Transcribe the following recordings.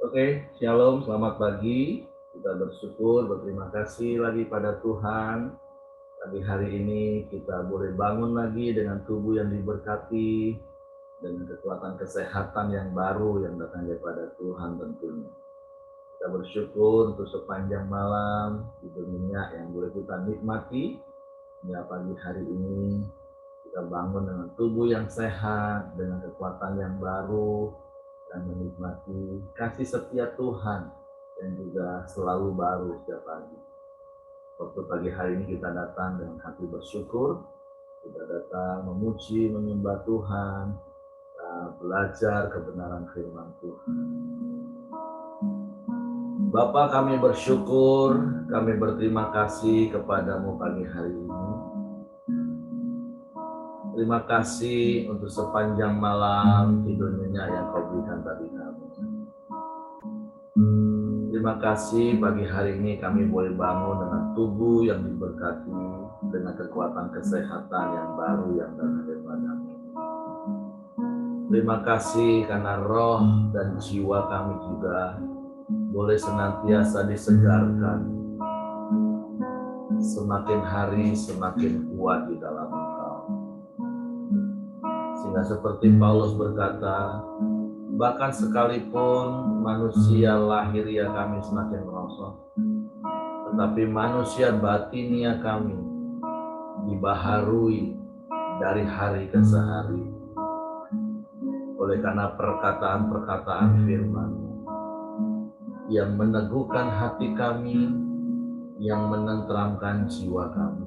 Oke, shalom, selamat pagi. Kita bersyukur, berterima kasih lagi pada Tuhan. Pagi hari ini kita boleh bangun lagi dengan tubuh yang diberkati, dengan kekuatan kesehatan yang baru yang datang daripada Tuhan tentunya. Kita bersyukur untuk sepanjang malam, tidur nyenyak yang boleh kita nikmati. Ya, pagi hari ini kita bangun dengan tubuh yang sehat, dengan kekuatan yang baru, dan menikmati kasih setia Tuhan yang juga selalu baru setiap pagi. Waktu pagi hari ini kita datang dengan hati bersyukur, kita datang memuji, menyembah Tuhan, belajar kebenaran firman Tuhan. Bapa, kami bersyukur, kami berterima kasih kepadamu pagi hari ini. Terima kasih untuk sepanjang malam tidur nyenyak yang kau berikan bagi kami. Terima kasih pagi hari ini kami boleh bangun dengan tubuh yang diberkati, dengan kekuatan kesehatan yang baru yang datang daripada-Mu. Terima kasih karena roh dan jiwa kami juga boleh senantiasa disegarkan. Semakin hari semakin kuat di dalam Engkau. Sehingga seperti Paulus berkata, bahkan sekalipun manusia lahiriah kami semakin merosot, tetapi manusia batinia kami dibaharui dari hari ke hari. Oleh karena perkataan-perkataan firman yang meneguhkan hati kami, yang menenteramkan jiwa kami,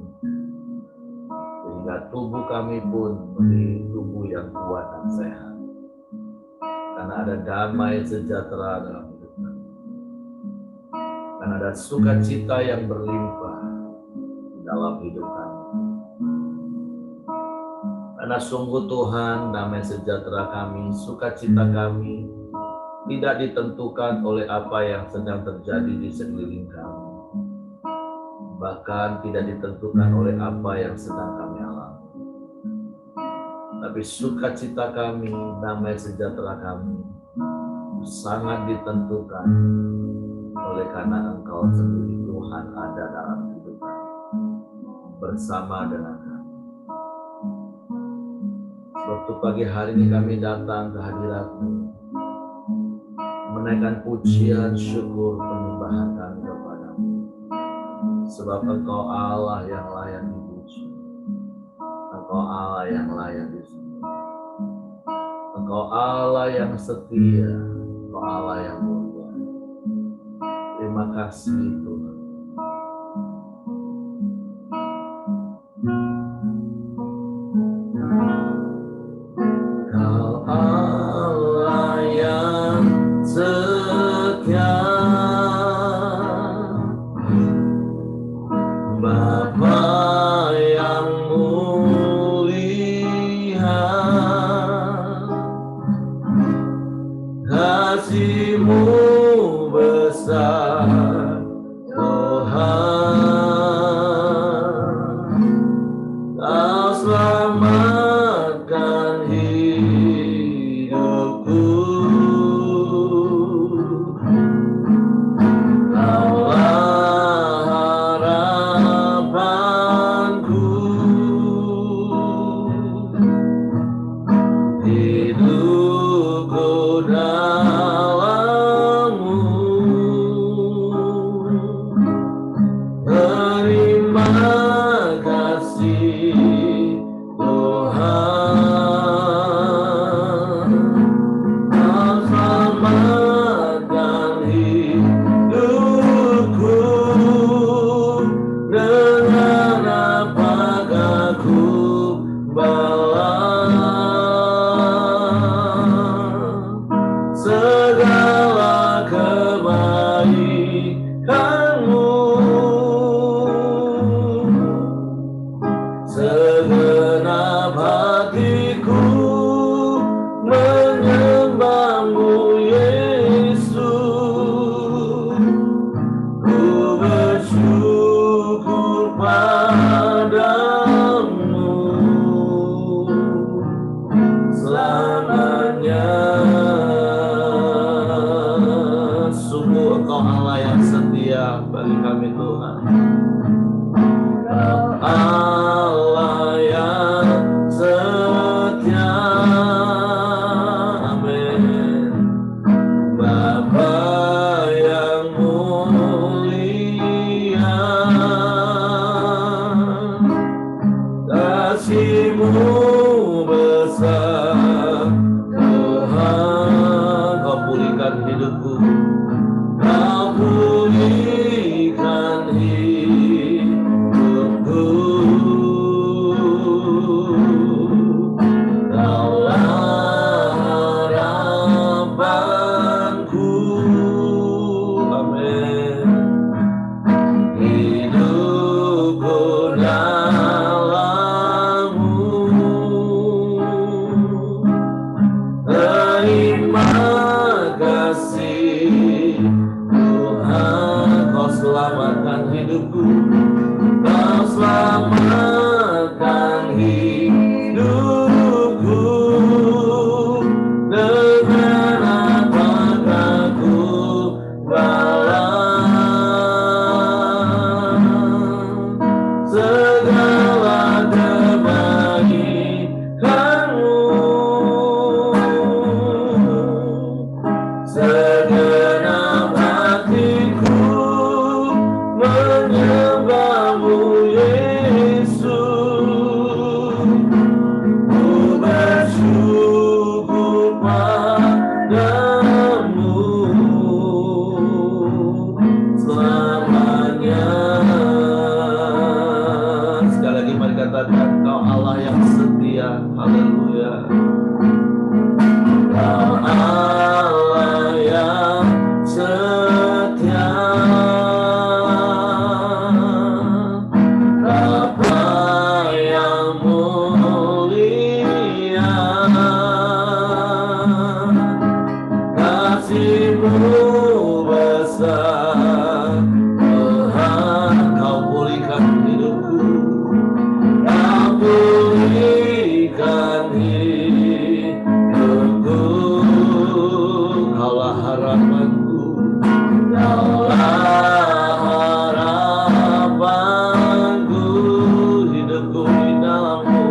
sehingga tubuh kami pun menjadi tubuh yang kuat dan sehat. Karena ada damai sejahtera dalam hidup kami. Karena ada sukacita yang berlimpah di dalam hidup kami. Karena sungguh Tuhan, damai sejahtera kami, sukacita kami tidak ditentukan oleh apa yang sedang terjadi di sekeliling kami. Bahkan tidak ditentukan oleh apa yang sedang kami alami. Tapi sukacita kami, damai sejahtera kami sangat ditentukan oleh karena Engkau sendiri Tuhan ada dalam hidup kami, bersama dengan kami. Waktu pagi hari ini kami datang ke hadirat-Mu, menaikkan pujian, syukur, penyembahan kami kepada-Mu. Sebab Engkau Allah yang layak dipuji, Engkau Allah yang layak disembah, Engkau Allah yang setia, Engkau Allah yang mulia. Terima kasih Tuhan. Kau Allah yang setia, Bapa yang mulia, kasih-Mu besar Tuhan. Kau selamatkan hidupku, Kaulah harapanku, hidupku dalam-Mu. Terima kasih Tuhan, Kau selamatkan hidupku. Dengan apakah ku balas hidupku, Kau selamatkan hidupku. Dengan apakah ku balas segala kebaikan-Mu? Segenap hatiku menyembah-Mu, Yesus. Ku bersyukur padamu selamanya. Sekali lagi mari katakan, Kau Allah yang setia. Haleluya. Kau Allah yang setia, Bapa yang mulia, kasih-Mu besar. Tuhan, Kau pulihkan hidupku, Kau pulihkan hidupku. Kaulah harapanku, Kaulah harapanku. Hidupku di dalam-Mu,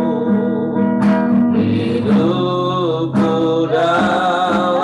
hidupku dalam-Mu.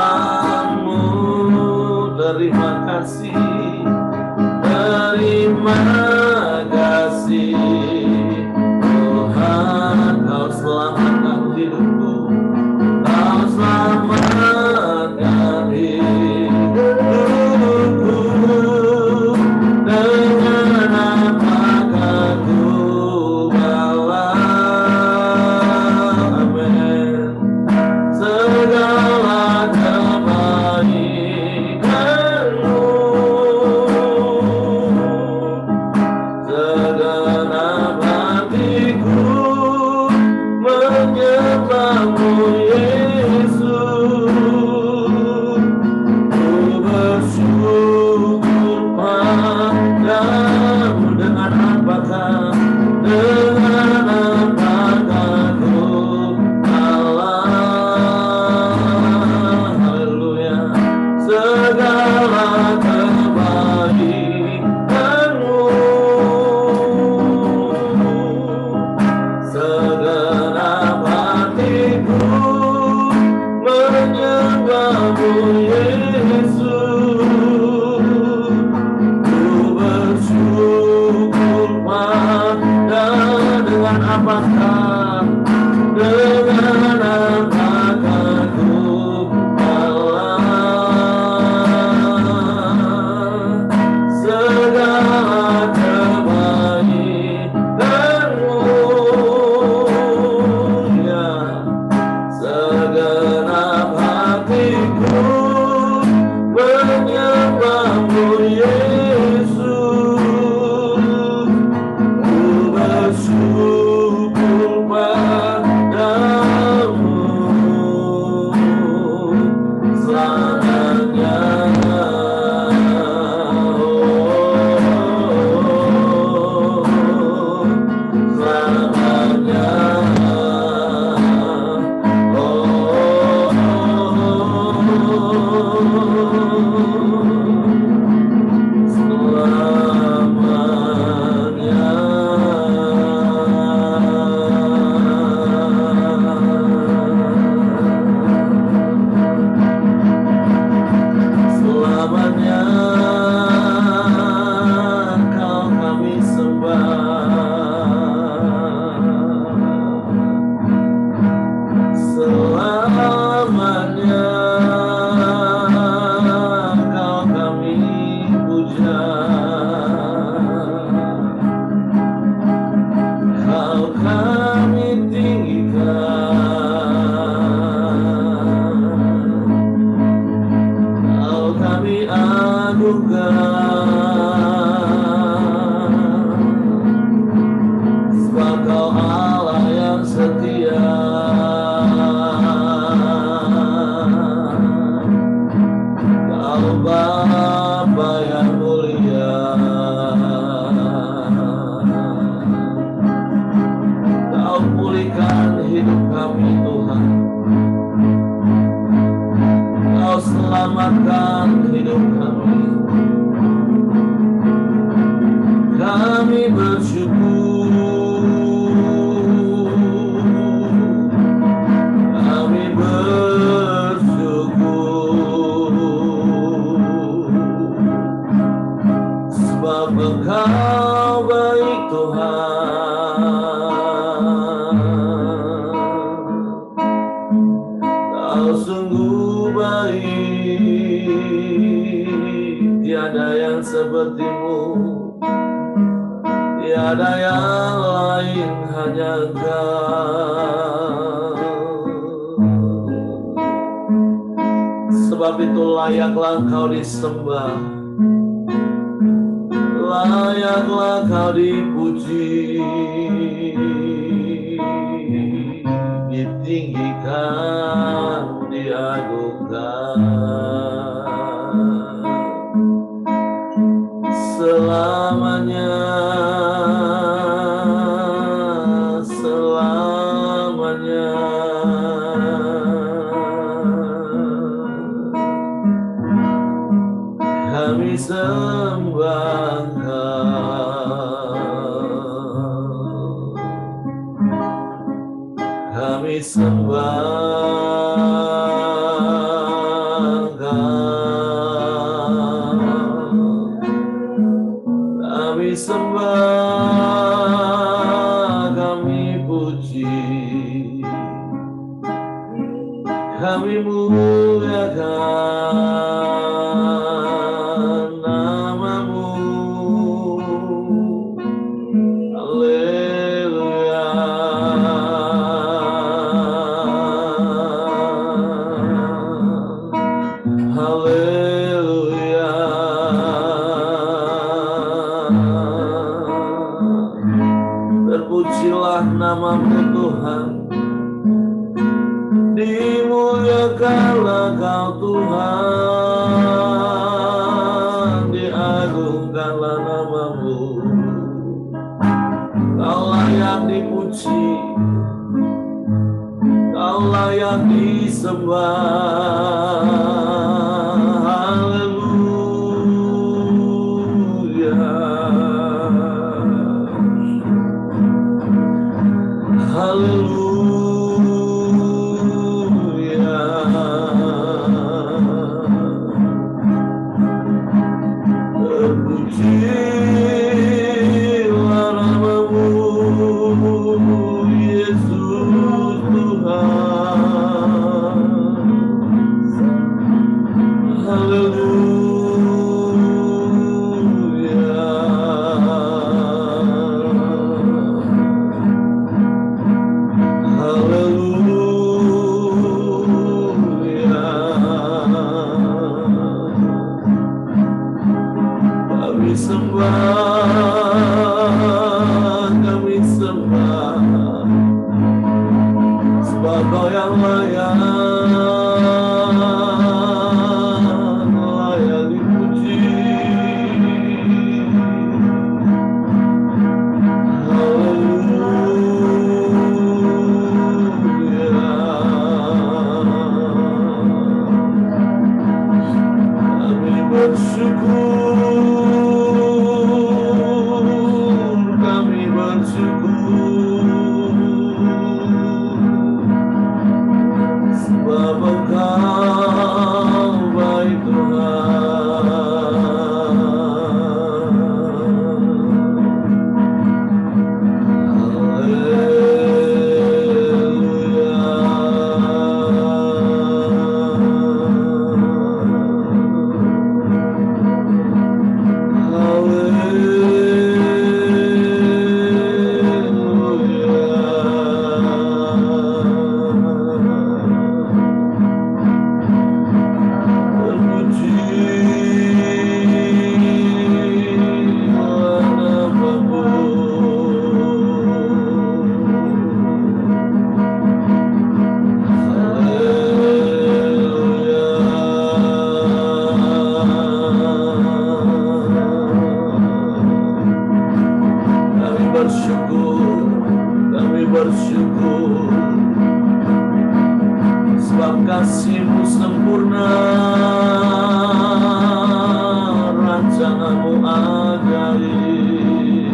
Kau sungguh baik, tiada yang sepertimu, tiada yang lain, hanya Engkau. Sebab itu layaklah Kau disembah, layaklah Kau dipuji, ditinggikan, diagungkan selamanya, selamanya. Kami sembah Kau, kami sembah Kau, kami sembah, kami puji, kami muliakan nama-Mu. Haleluya, haleluya. Terpujilah nama-Mu Tuhan, dimuliakanlah Kau Tuhan, diagungkanlah nama-Mu. Kau layak dipuji, Kau layak disembah. Haleluya, haleluya. Terpujilah nama-Mu, Yesus Tuhan. Haleluya, haleluya. Kami sembah, kami sembah, sebab Kau yang layak, layak dipuji. Haleluya, kami bersyukur, kami bersyukur, sebab Engkau baik Tuhan. Bersyukur, sebab kasih-Mu sempurna, rancangan-Mu ajaib.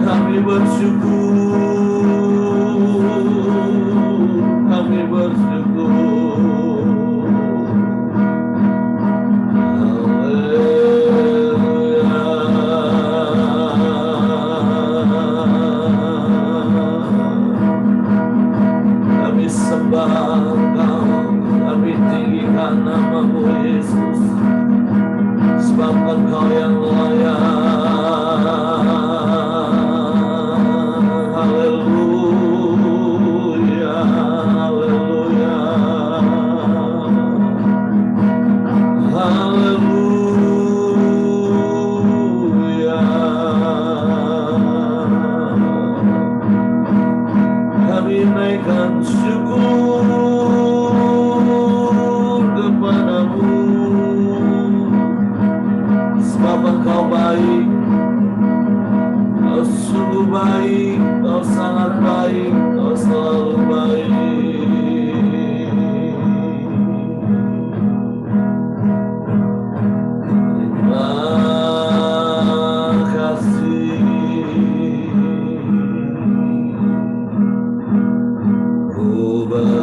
Kami bersyukur, kami bersyukur. sembah Engkau, kami tinggikan nama-Mu Yesus, sebab Engkau yang layak. Haleluya, haleluya, haleluya. Kami naikkan syukur kepadamu, sebab Engkau baik, Kau sungguh baik, Kau sangat baik, Kau selalu baik. Terima kasih. Ku bersyukur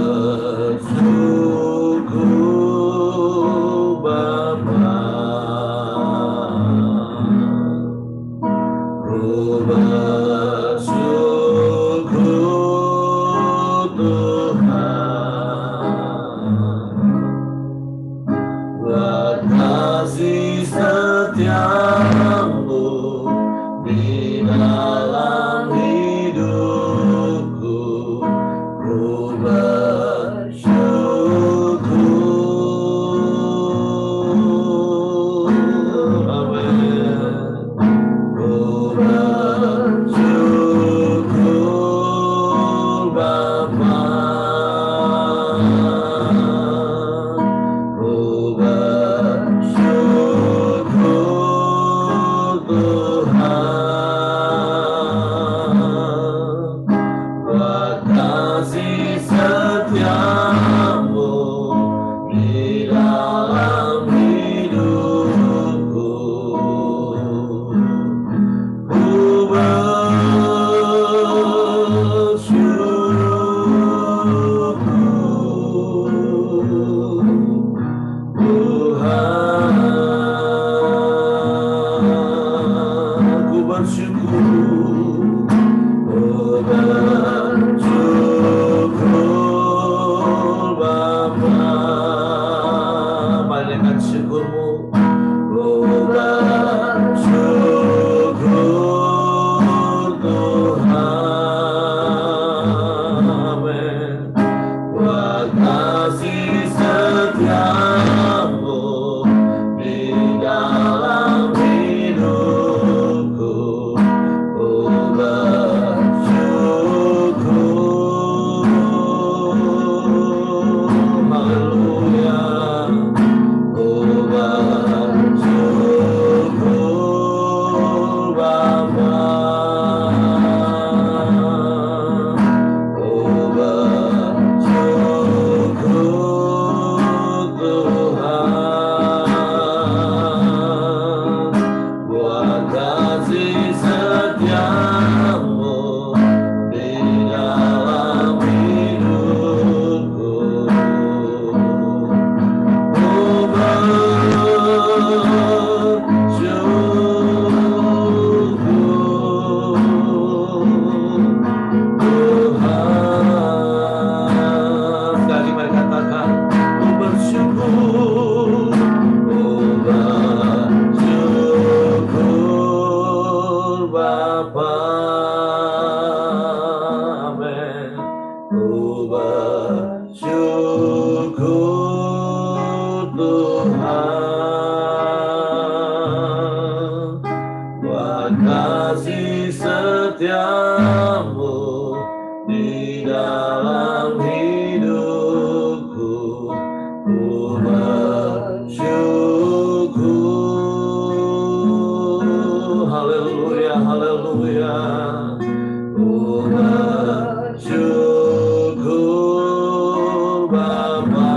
Bapa, ku bersyukur Tuhan, buat kasih setiamu di dalam hidupku. Ku bersyukur, amin. Ku bersyukur Bapa, ku bersyukur Tuhan, buat kasih setiamu di dalam hidupku. Ku bersyukur Tuhan, ku bersyukur, ku bersyukur Bapa. Panjatkan syukurmu. Ku bersyukur Tuhan, amin. Buat kasih setiamu di dalam hidupku. Ku bersyukur, haleluya. Ku bersyukur Bapa, ku bersyukur Tuhan, buat kasih setiamu di dalam hidupku. Ku bersyukur Tuhan. Sekali mari katakan, ku bersyukur, ku bersyukur Bapa, amin. Ku bersyukur Tuhan, buat kasih setiamu di dalam hidupku. Ku bersyukur, haleluya, haleluya. Ku bersyukur Bapa,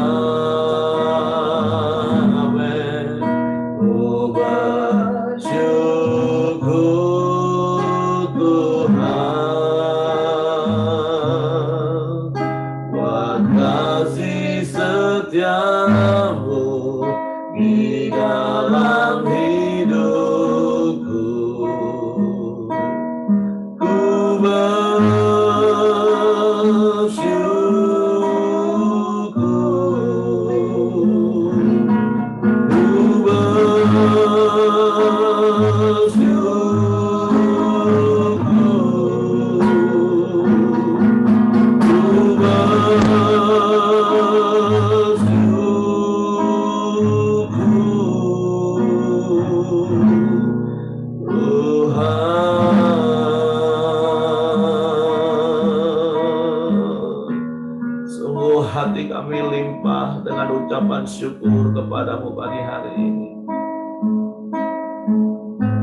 hati kami limpah dengan ucapan syukur kepadamu pagi hari ini.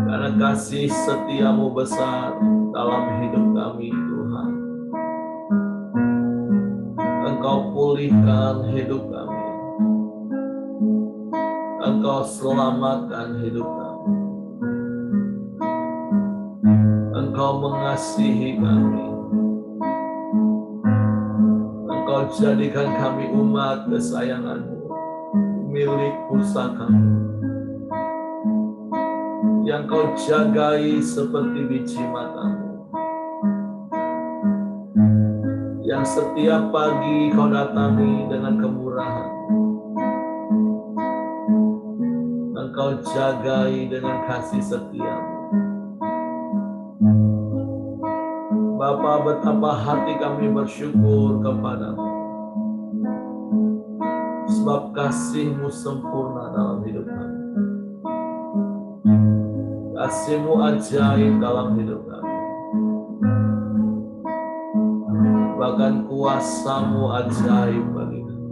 Karena kasih setiamu besar dalam hidup kami, Tuhan. Engkau pulihkan hidup kami. Engkau selamatkan hidup kami. Engkau mengasihi kami. Engkau jadikan kami umat kesayangan-Mu, milik pusaka-Mu, yang Kau jagai seperti biji mata-Mu, yang setiap pagi Kau datangi dengan kemurahan. Engkau jagai dengan kasih setia-Mu. Bapa, betapa hati kami bersyukur kepadamu, sebab kasih-Mu sempurna dalam hidup kami. Kasih-Mu ajaib dalam hidup kami. Bahkan kuasa-Mu ajaib bagi kami.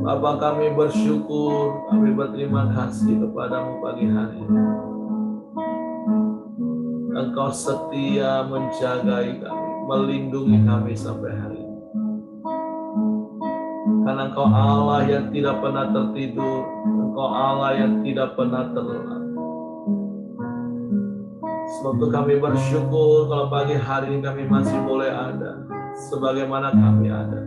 Bapa, kami bersyukur, kami berterima kasih kepadamu pagi hari ini. Engkau setia menjagai kami, melindungi kami sampai hari ini. Karena Engkau Allah yang tidak pernah tertidur, Engkau Allah yang tidak pernah terlelap. Sebab itu kami bersyukur kalau pagi hari ini kami masih boleh ada, sebagaimana kami ada.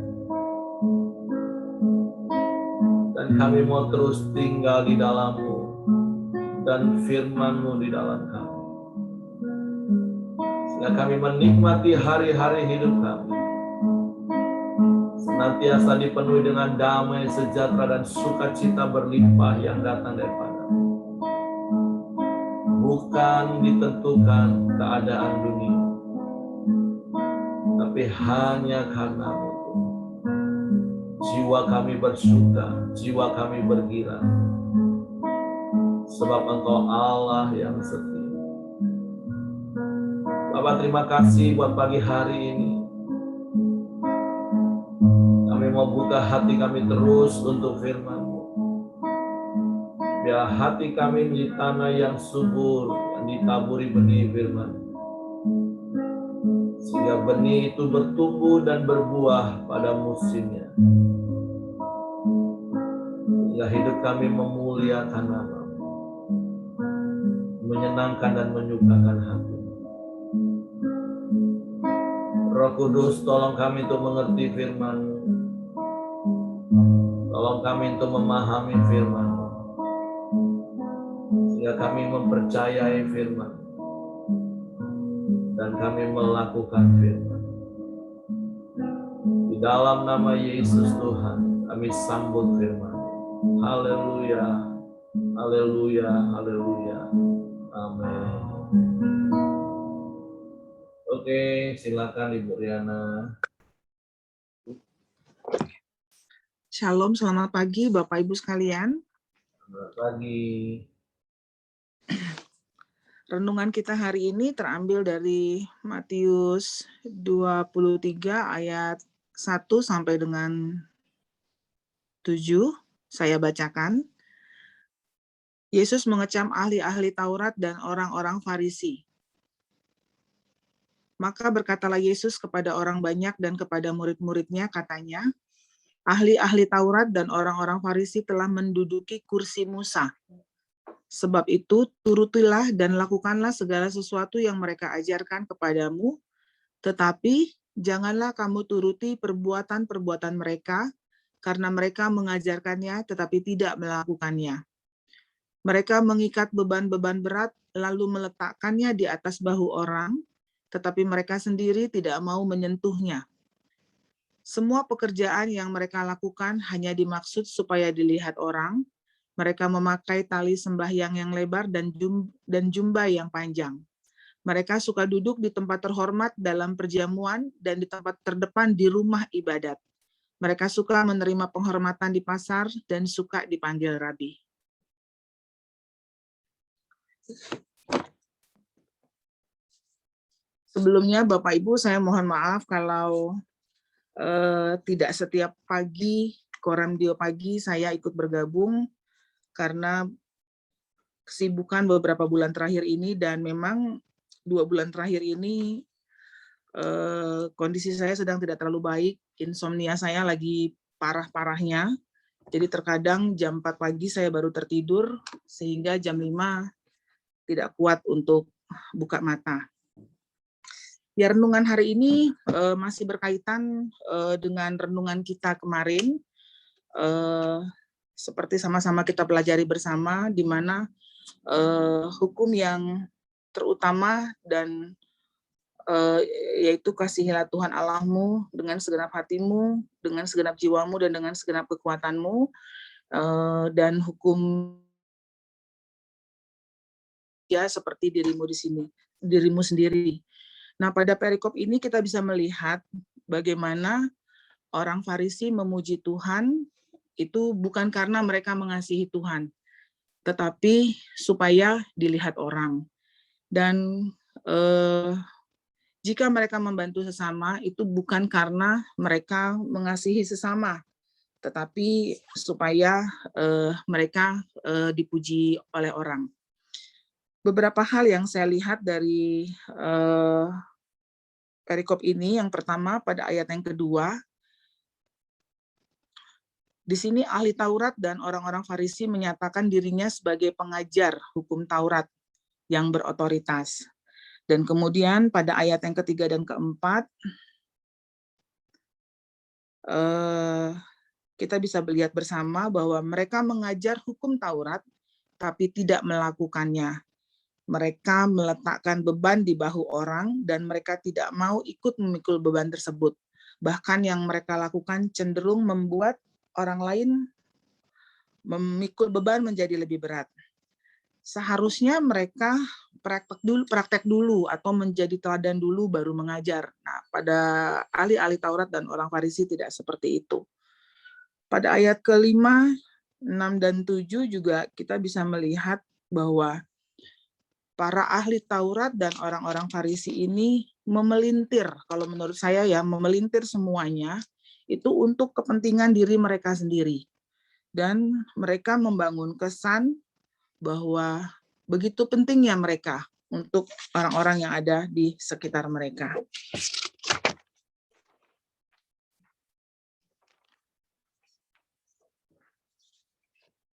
Dan kami mau terus tinggal di dalam-Mu, dan firman-Mu di dalam kami. Sehingga kami menikmati hari-hari hidup kami, senantiasa dipenuhi dengan damai, sejahtera, dan sukacita berlimpah yang datang daripada-Mu. Bukan ditentukan keadaan dunia, tapi hanya karena-Mu. Jiwa kami bersuka, jiwa kami bergirang, sebab Engkau Allah yang setia. Bapak, terima kasih buat pagi hari ini. Kami mau buka hati kami terus untuk firman-Mu. Biar hati kami menjadi tanah yang subur, yang ditaburi benih firman. Sehingga benih itu bertumbuh dan berbuah pada musimnya. Sehingga hidup kami memuliakan nama-Mu, menyenangkan dan menyukakan hati. Roh Kudus, tolong kami untuk mengerti firman-Mu. Tolong kami untuk memahami firman-Mu, sehingga kami mempercayai firman dan kami melakukan firman. Di dalam nama Yesus Tuhan, kami sambut firman. Haleluya, haleluya, haleluya. Amin. Oke, silakan Ibu Riana. Shalom, selamat pagi Bapak Ibu sekalian. Selamat pagi. Renungan kita hari ini terambil dari Matius 23 ayat 1 sampai dengan 7. Saya bacakan. Yesus mengecam ahli-ahli Taurat dan orang-orang Farisi. Maka berkatalah Yesus kepada orang banyak dan kepada murid-muridnya, katanya, ahli-ahli Taurat dan orang-orang Farisi telah menduduki kursi Musa. Sebab itu, turutilah dan lakukanlah segala sesuatu yang mereka ajarkan kepadamu, tetapi janganlah kamu turuti perbuatan-perbuatan mereka, karena mereka mengajarkannya tetapi tidak melakukannya. Mereka mengikat beban-beban berat, lalu meletakkannya di atas bahu orang, tetapi mereka sendiri tidak mau menyentuhnya. Semua pekerjaan yang mereka lakukan hanya dimaksud supaya dilihat orang. Mereka memakai tali sembahyang yang lebar dan jubah yang panjang. Mereka suka duduk di tempat terhormat dalam perjamuan dan di tempat terdepan di rumah ibadat. Mereka suka menerima penghormatan di pasar dan suka dipanggil rabi. Sebelumnya Bapak Ibu, saya mohon maaf kalau tidak setiap pagi, Koramdio pagi saya ikut bergabung karena kesibukan beberapa bulan terakhir ini, dan memang 2 bulan terakhir ini kondisi saya sedang tidak terlalu baik, insomnia saya lagi parah-parahnya. Jadi terkadang jam 4 pagi saya baru tertidur, sehingga jam 5 tidak kuat untuk buka mata. Ya, renungan hari ini masih berkaitan dengan renungan kita kemarin, seperti sama-sama kita pelajari bersama, di mana hukum yang terutama dan yaitu kasihilah Tuhan Allahmu dengan segenap hatimu, dengan segenap jiwamu, dan dengan segenap kekuatanmu, dan hukum ya seperti dirimu sendiri. Nah, pada perikop ini kita bisa melihat bagaimana orang Farisi memuji Tuhan itu bukan karena mereka mengasihi Tuhan, tetapi supaya dilihat orang. Dan jika mereka membantu sesama, itu bukan karena mereka mengasihi sesama, tetapi supaya mereka dipuji oleh orang. Beberapa hal yang saya lihat dari perikop ini, yang pertama pada ayat yang kedua, di sini ahli Taurat dan orang-orang Farisi menyatakan dirinya sebagai pengajar hukum Taurat yang berotoritas. Dan kemudian pada ayat yang ketiga dan keempat, kita bisa melihat bersama bahwa mereka mengajar hukum Taurat, tapi tidak melakukannya. Mereka meletakkan beban di bahu orang, dan mereka tidak mau ikut memikul beban tersebut. Bahkan yang mereka lakukan cenderung membuat orang lain memikul beban menjadi lebih berat. Seharusnya mereka praktek dulu atau menjadi teladan dulu baru mengajar. Nah, pada ahli-ahli Taurat dan orang Farisi tidak seperti itu. Pada ayat ke-5, 6, dan 7 juga kita bisa melihat bahwa para ahli Taurat dan orang-orang Farisi ini memelintir, kalau menurut saya ya, memelintir semuanya itu untuk kepentingan diri mereka sendiri. Dan mereka membangun kesan bahwa begitu pentingnya mereka untuk orang-orang yang ada di sekitar mereka.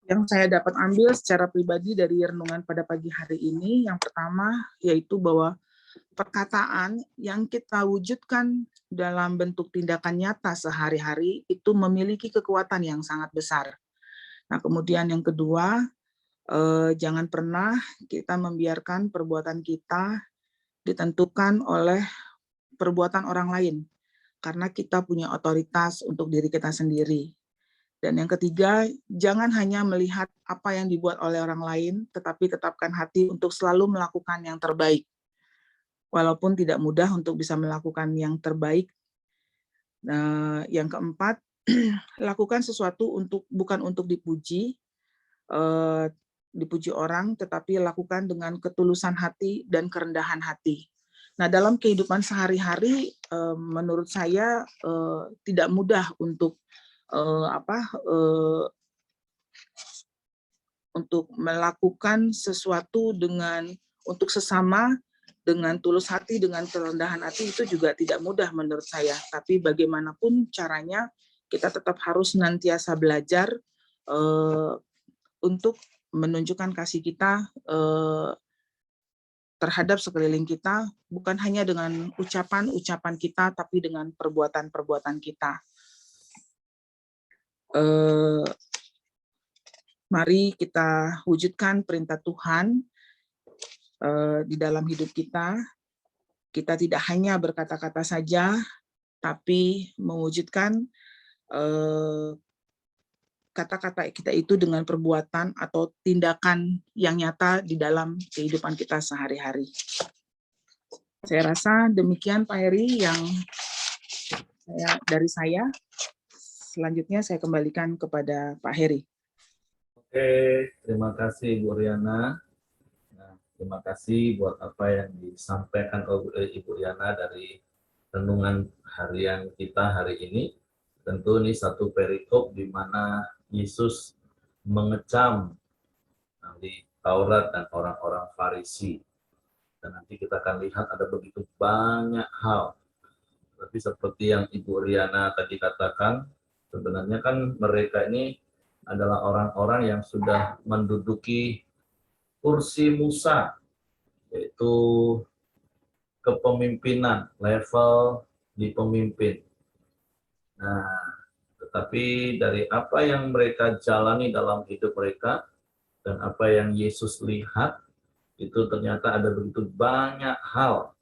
Yang saya dapat ambil secara pribadi dari renungan pada pagi hari ini, yang pertama yaitu bahwa perkataan yang kita wujudkan dalam bentuk tindakan nyata sehari-hari itu memiliki kekuatan yang sangat besar. Nah, kemudian yang kedua, jangan pernah kita membiarkan perbuatan kita ditentukan oleh perbuatan orang lain, karena kita punya otoritas untuk diri kita sendiri. Dan yang ketiga, jangan hanya melihat apa yang dibuat oleh orang lain, tetapi tetapkan hati untuk selalu melakukan yang terbaik. Walaupun tidak mudah untuk bisa melakukan yang terbaik. Yang keempat, lakukan sesuatu bukan untuk dipuji orang, tetapi lakukan dengan ketulusan hati dan kerendahan hati. Nah, dalam kehidupan sehari-hari, menurut saya tidak mudah untuk untuk melakukan sesuatu untuk sesama dengan tulus hati, dengan kerendahan hati, itu juga tidak mudah menurut saya. Tapi bagaimanapun caranya, kita tetap harus senantiasa belajar untuk menunjukkan kasih kita terhadap sekeliling kita, bukan hanya dengan ucapan-ucapan kita, tapi dengan perbuatan-perbuatan kita. Mari kita wujudkan perintah Tuhan di dalam hidup kita. Kita tidak hanya berkata-kata saja, tapi mewujudkan kata-kata kita itu dengan perbuatan atau tindakan yang nyata di dalam kehidupan kita sehari-hari. Saya rasa demikian Pak Heri yang dari saya. Selanjutnya saya kembalikan kepada Pak Heri. Oke, terima kasih Bu Riana. Nah, Terima kasih buat apa yang disampaikan oleh Ibu Yana dari renungan harian kita hari ini. Tentu ini satu perikop di mana Yesus mengecam ahli Taurat dan orang-orang Farisi. Dan nanti kita akan lihat ada begitu banyak hal. Tapi seperti yang Ibu Riana tadi katakan, sebenarnya kan mereka ini adalah orang-orang yang sudah menduduki kursi Musa, yaitu kepemimpinan, level di pemimpin. Nah, tetapi dari apa yang mereka jalani dalam hidup mereka dan apa yang Yesus lihat, itu ternyata ada begitu banyak hal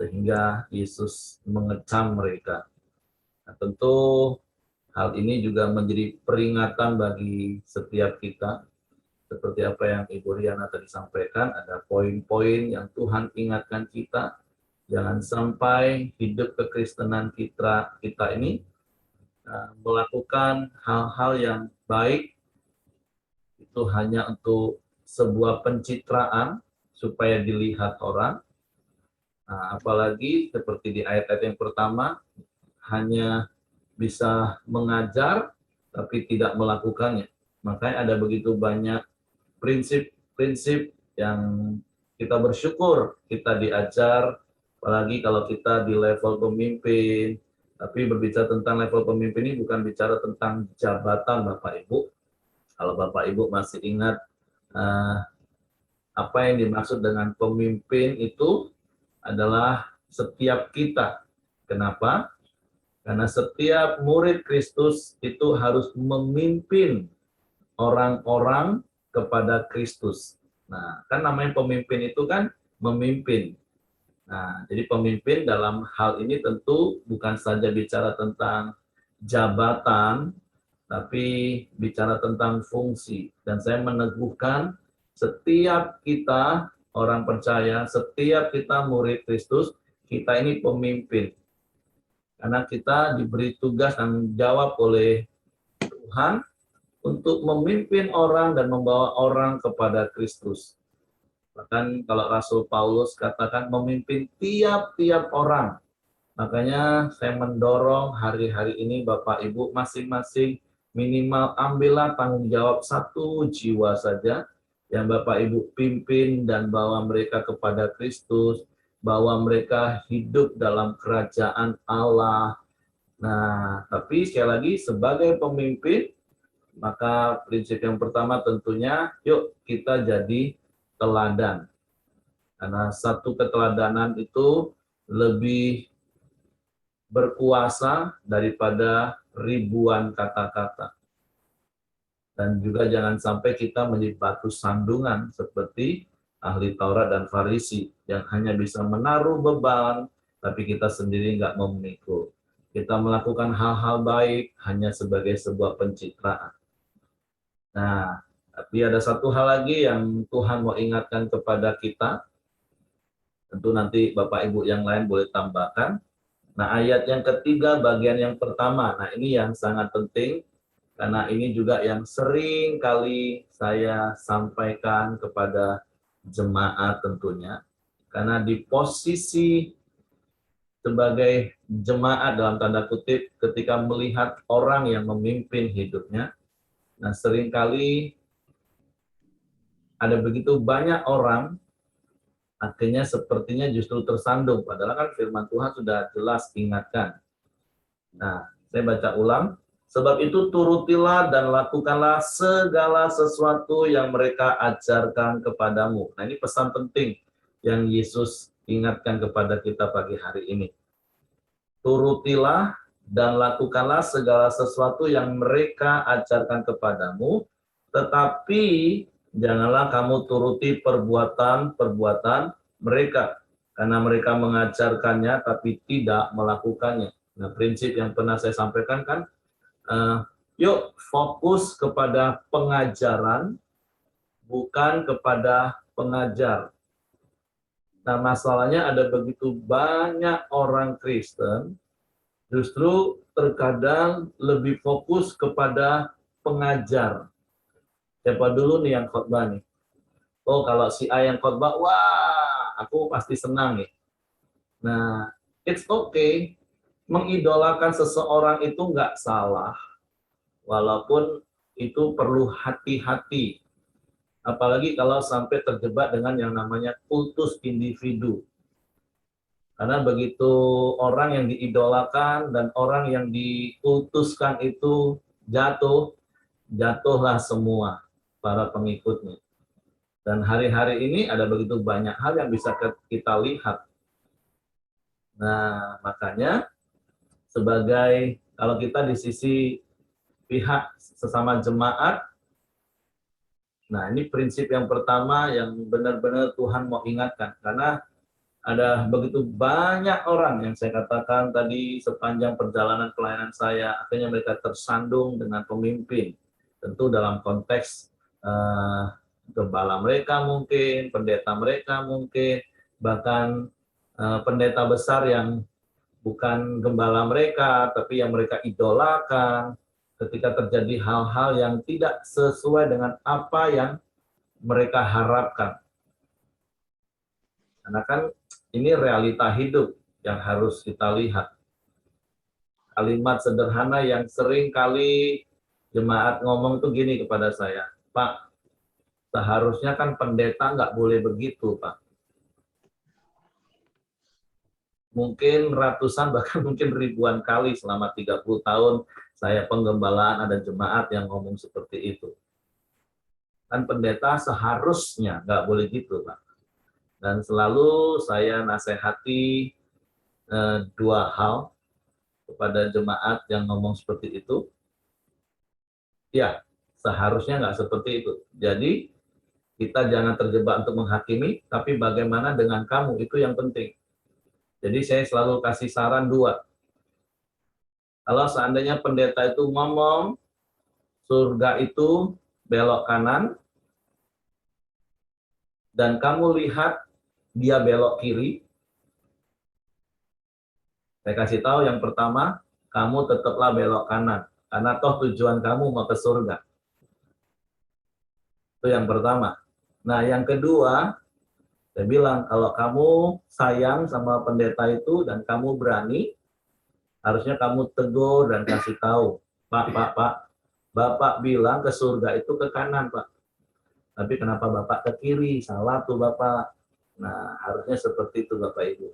sehingga Yesus mengecam mereka. Nah, tentu hal ini juga menjadi peringatan bagi setiap kita. Seperti apa yang Ibu Riana tadi sampaikan, ada poin-poin yang Tuhan ingatkan kita. Jangan sampai hidup kekristenan kita ini melakukan hal-hal yang baik itu hanya untuk sebuah pencitraan supaya dilihat orang. Nah, apalagi seperti di ayat-ayat yang pertama, hanya bisa mengajar tapi tidak melakukannya. Makanya ada begitu banyak prinsip-prinsip yang kita bersyukur kita diajar, apalagi kalau kita di level pemimpin. Tapi berbicara tentang level pemimpin ini bukan bicara tentang jabatan Bapak Ibu. Kalau Bapak Ibu masih ingat apa yang dimaksud dengan pemimpin itu adalah setiap kita. Kenapa? Karena setiap murid Kristus itu harus memimpin orang-orang kepada Kristus. Nah, kan namanya pemimpin itu kan memimpin. Nah, jadi pemimpin dalam hal ini tentu bukan saja bicara tentang jabatan, tapi bicara tentang fungsi. Dan saya meneguhkan setiap kita orang percaya, setiap kita murid Kristus, kita ini pemimpin. Karena kita diberi tugas dan jawab oleh Tuhan untuk memimpin orang dan membawa orang kepada Kristus. Bahkan kalau Rasul Paulus katakan memimpin tiap-tiap orang. Makanya saya mendorong hari-hari ini Bapak Ibu masing-masing minimal ambillah tanggung jawab satu jiwa saja yang Bapak Ibu pimpin dan bawa mereka kepada Kristus, bawa mereka hidup dalam kerajaan Allah. Nah, tapi sekali lagi sebagai pemimpin, maka prinsip yang pertama tentunya yuk kita jadi teladan. Karena satu keteladanan itu lebih berkuasa daripada ribuan kata-kata. Dan juga jangan sampai kita menjadi batu sandungan seperti ahli Taurat dan Farisi yang hanya bisa menaruh beban, tapi kita sendiri nggak memikul. Kita melakukan hal-hal baik hanya sebagai sebuah pencitraan. Nah, tapi ada satu hal lagi yang Tuhan mau ingatkan kepada kita. Tentu nanti Bapak Ibu yang lain boleh tambahkan. Nah, ayat yang ketiga bagian yang pertama. Nah, ini yang sangat penting karena ini juga yang sering kali saya sampaikan kepada jemaat tentunya. Karena di posisi sebagai jemaat dalam tanda kutip ketika melihat orang yang memimpin hidupnya, nah seringkali ada begitu banyak orang akhirnya sepertinya justru tersandung, padahal kan firman Tuhan sudah jelas ingatkan. Nah, saya baca ulang. Sebab itu turutilah dan lakukanlah segala sesuatu yang mereka ajarkan kepadamu. Nah, ini pesan penting yang Yesus ingatkan kepada kita pagi hari ini. Turutilah dan lakukanlah segala sesuatu yang mereka ajarkan kepadamu, tetapi janganlah kamu turuti perbuatan-perbuatan mereka, karena mereka mengajarkannya tapi tidak melakukannya. Nah, prinsip yang pernah saya sampaikan kan, yuk fokus kepada pengajaran, bukan kepada pengajar. Nah, masalahnya ada begitu banyak orang Kristen, justru terkadang lebih fokus kepada pengajar. Siapa dulu nih yang khotbah nih? Oh, kalau si A yang khotbah, wah, aku pasti senang nih. Nah, it's okay. Mengidolakan seseorang itu nggak salah, walaupun itu perlu hati-hati. Apalagi kalau sampai terjebak dengan yang namanya kultus individu. Karena begitu orang yang diidolakan dan orang yang dikultuskan itu jatuh, jatuhlah semua para pengikutnya. Dan hari-hari ini ada begitu banyak hal yang bisa kita lihat. Nah, makanya sebagai kalau kita di sisi pihak sesama jemaat, nah ini prinsip yang pertama yang benar-benar Tuhan mau ingatkan. Karena ada begitu banyak orang yang saya katakan tadi sepanjang perjalanan pelayanan saya, akhirnya mereka tersandung dengan pemimpin. Tentu dalam konteks gembala mereka mungkin, pendeta mereka mungkin, bahkan pendeta besar yang bukan gembala mereka, tapi yang mereka idolakan, ketika terjadi hal-hal yang tidak sesuai dengan apa yang mereka harapkan. Karena kan ini realita hidup yang harus kita lihat. Kalimat sederhana yang sering kali jemaat ngomong tuh gini kepada saya, Pak, seharusnya kan pendeta nggak boleh begitu, Pak. Mungkin ratusan, bahkan mungkin ribuan kali selama 30 tahun saya penggembalaan ada jemaat yang ngomong seperti itu. Kan pendeta seharusnya nggak boleh gitu, Pak. Dan selalu saya nasihati dua hal kepada jemaat yang ngomong seperti itu. Ya, seharusnya nggak seperti itu. Jadi, kita jangan terjebak untuk menghakimi, tapi bagaimana dengan kamu, itu yang penting. Jadi saya selalu kasih saran dua. Kalau seandainya pendeta itu ngomong, surga itu belok kanan, dan kamu lihat dia belok kiri, saya kasih tahu yang pertama, kamu tetaplah belok kanan. Karena toh tujuan kamu mau ke surga. Itu yang pertama. Nah, yang kedua, saya bilang, kalau kamu sayang sama pendeta itu dan kamu berani, harusnya kamu tegur dan kasih tahu, Pak, Bapak bilang ke surga itu ke kanan, Pak. Tapi kenapa Bapak ke kiri? Salah tuh Bapak. Nah, harusnya seperti itu Bapak Ibu.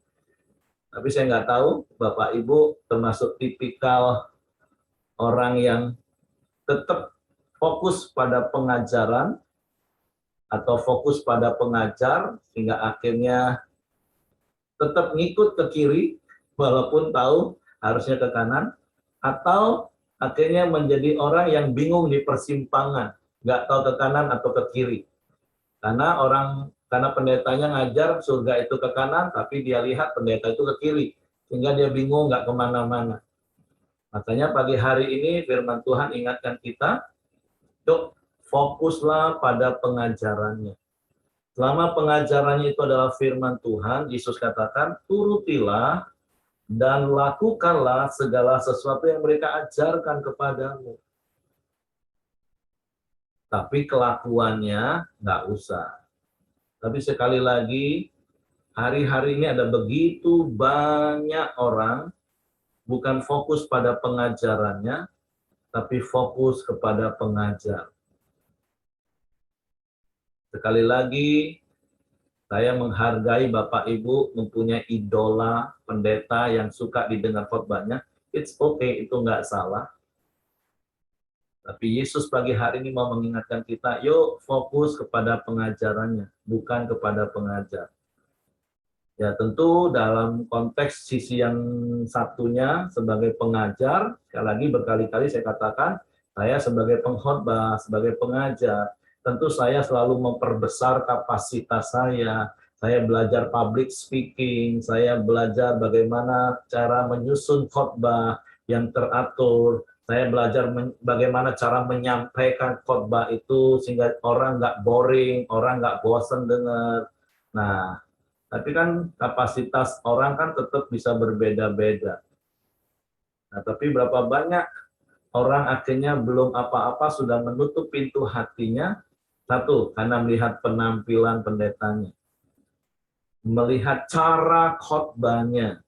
Tapi saya nggak tahu, Bapak Ibu termasuk tipikal orang yang tetap fokus pada pengajaran atau fokus pada pengajar, sehingga akhirnya tetap ngikut ke kiri, walaupun tahu harusnya ke kanan, atau akhirnya menjadi orang yang bingung di persimpangan, nggak tahu ke kanan atau ke kiri. Karena pendetanya ngajar surga itu ke kanan, tapi dia lihat pendeta itu ke kiri, sehingga dia bingung nggak kemana-mana. Makanya pagi hari ini firman Tuhan ingatkan kita, yuk fokuslah pada pengajarannya. Selama pengajarannya itu adalah firman Tuhan, Yesus katakan, turutilah dan lakukanlah segala sesuatu yang mereka ajarkan kepadamu. Tapi kelakuannya nggak usah. Tapi sekali lagi, hari-hari ini ada begitu banyak orang bukan fokus pada pengajarannya, tapi fokus kepada pengajar. Sekali lagi, saya menghargai Bapak Ibu mempunyai idola pendeta yang suka didengar khotbahnya. It's okay, itu nggak salah. Tapi Yesus pagi hari ini mau mengingatkan kita, yuk fokus kepada pengajarannya, bukan kepada pengajar. Ya tentu dalam konteks sisi yang satunya sebagai pengajar, sekali lagi berkali-kali saya katakan, saya sebagai pengkhotbah, sebagai pengajar, tentu saya selalu memperbesar kapasitas saya belajar public speaking, saya belajar bagaimana cara menyusun khotbah yang teratur, saya belajar bagaimana cara menyampaikan khotbah itu sehingga orang nggak boring, orang nggak bosan dengar. Nah, tapi kan kapasitas orang kan tetap bisa berbeda-beda. Nah, tapi berapa banyak orang akhirnya belum apa-apa sudah menutup pintu hatinya Satu, karena melihat penampilan pendetanya. Melihat cara khotbahnya.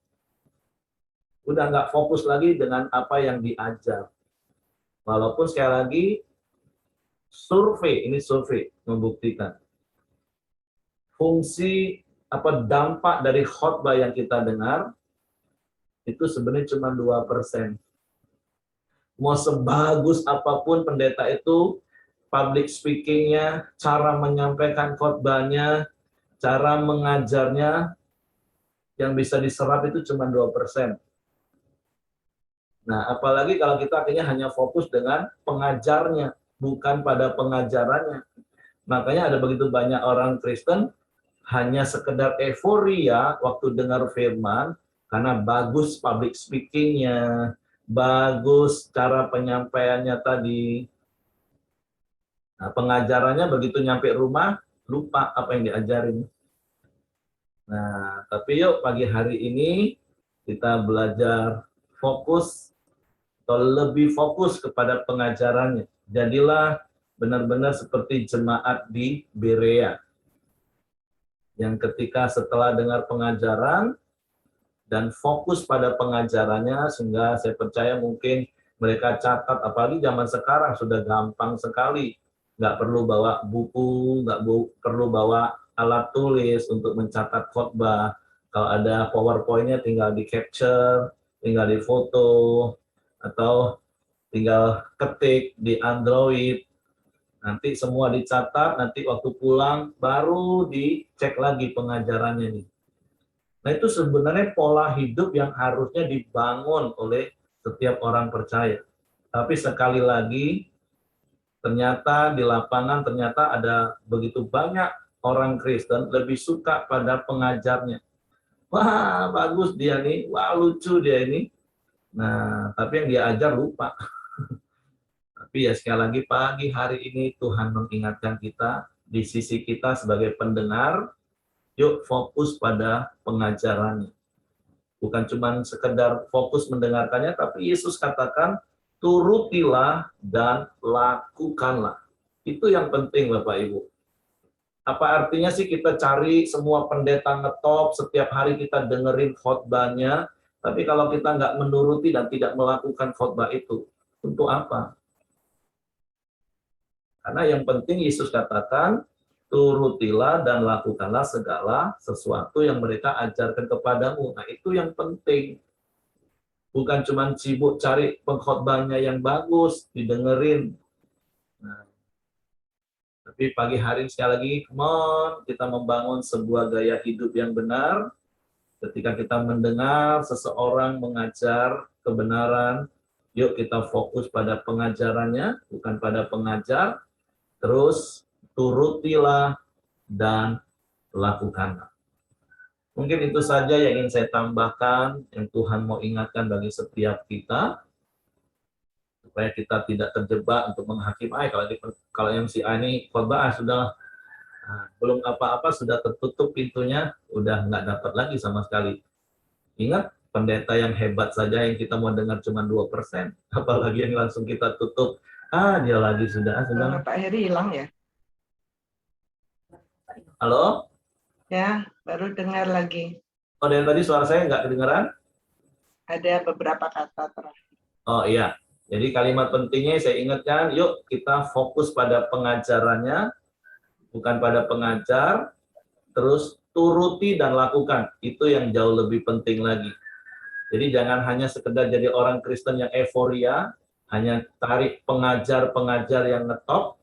Udah nggak fokus lagi dengan apa yang diajar. Walaupun sekali lagi, survei membuktikan. Fungsi dampak dari khotbah yang kita dengar, itu sebenarnya cuma 2%. Mau sebagus apapun pendeta itu, public speaking-nya, cara menyampaikan khotbahnya, cara mengajarnya, yang bisa diserap itu cuma 2%. Nah, apalagi kalau kita akhirnya hanya fokus dengan pengajarnya, bukan pada pengajarannya. Makanya ada begitu banyak orang Kristen hanya sekedar euforia waktu dengar firman, karena bagus public speaking-nya, bagus cara penyampaiannya tadi. Nah, pengajarannya begitu nyampe rumah, lupa apa yang diajarin. Nah, tapi yuk pagi hari ini kita belajar fokus atau lebih fokus kepada pengajarannya. Jadilah benar-benar seperti jemaat di Berea, yang ketika setelah dengar pengajaran dan fokus pada pengajarannya, sehingga saya percaya mungkin mereka catat, apalagi zaman sekarang sudah gampang sekali. Nggak perlu bawa buku, nggak perlu bawa alat tulis untuk mencatat khotbah. Kalau ada PowerPoint-nya tinggal di-capture, tinggal di-foto, atau tinggal ketik di Android, nanti semua dicatat, nanti waktu pulang baru dicek lagi pengajarannya nih. Nah, itu sebenarnya pola hidup yang harusnya dibangun oleh setiap orang percaya. Tapi sekali lagi, ternyata di lapangan ternyata ada begitu banyak orang Kristen lebih suka pada pengajarnya. Wah, bagus dia nih, wah lucu dia ini. Nah, tapi yang dia ajar lupa. Tapi ya sekali lagi pagi hari ini Tuhan mengingatkan kita, di sisi kita sebagai pendengar, yuk fokus pada pengajarannya. Bukan cuma sekedar fokus mendengarkannya, tapi Yesus katakan, turutilah dan lakukanlah. Itu yang penting Bapak Ibu. Apa artinya sih kita cari semua pendeta ngetop, setiap hari kita dengerin khotbahnya, tapi kalau kita nggak menuruti dan tidak melakukan khotbah itu, untuk apa? Karena yang penting Yesus katakan, turutilah dan lakukanlah segala sesuatu yang mereka ajarkan kepadamu. Nah, itu yang penting. Bukan cuma sibuk cari pengkhotbahnya yang bagus, didengerin. Nah, tapi pagi hari sekali lagi, come on, kita membangun sebuah gaya hidup yang benar. Ketika kita mendengar seseorang mengajar kebenaran, yuk kita fokus pada pengajarannya, bukan pada pengajar. Terus turutilah dan lakukanlah. Mungkin itu saja yang ingin saya tambahkan, yang Tuhan mau ingatkan bagi setiap kita, supaya kita tidak terjebak untuk menghakimi. Kalau yang si A ini khotbah sudah belum apa-apa sudah tertutup pintunya, udah nggak dapat lagi sama sekali. Ingat, pendeta yang hebat saja yang kita mau dengar cuma 2%, apalagi yang langsung kita tutup. Dia lagi sudah. Pak Heri hilang ya? Halo? Ya, baru dengar lagi. Oh, dari tadi suara saya nggak kedengaran? Ada beberapa kata terakhir. Oh iya, jadi kalimat pentingnya saya ingatkan, yuk kita fokus pada pengajarannya, bukan pada pengajar, terus turuti dan lakukan. Itu yang jauh lebih penting lagi. Jadi jangan hanya sekedar jadi orang Kristen yang euforia, hanya tarik pengajar-pengajar yang ngetop,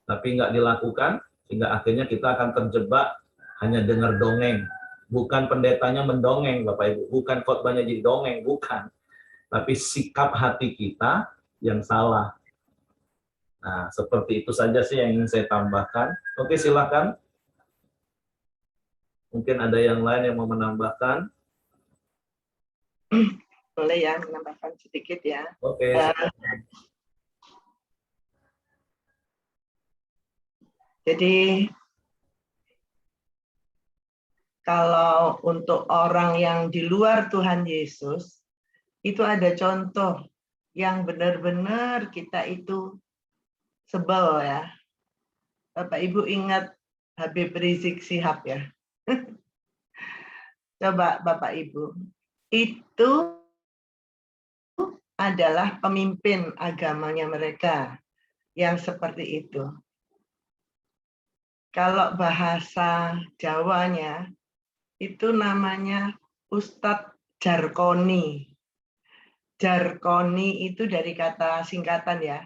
tapi nggak dilakukan, sehingga akhirnya kita akan terjebak hanya dengar dongeng. Bukan pendetanya mendongeng, Bapak Ibu. Bukan khotbahnya jadi dongeng, bukan. Tapi sikap hati kita yang salah. Nah, seperti itu saja sih yang ingin saya tambahkan. Oke, silakan. Mungkin ada yang lain yang mau menambahkan. Boleh ya, menambahkan sedikit ya. Oke. Jadi, kalau untuk orang yang di luar Tuhan Yesus, itu ada contoh yang benar-benar kita itu sebel ya. Bapak Ibu ingat Habib Rizik Syihab ya? Coba Bapak Ibu, itu adalah pemimpin agamanya mereka yang seperti itu. Kalau bahasa Jawanya, itu namanya Ustadz Jarkoni. Jarkoni itu dari kata singkatan ya.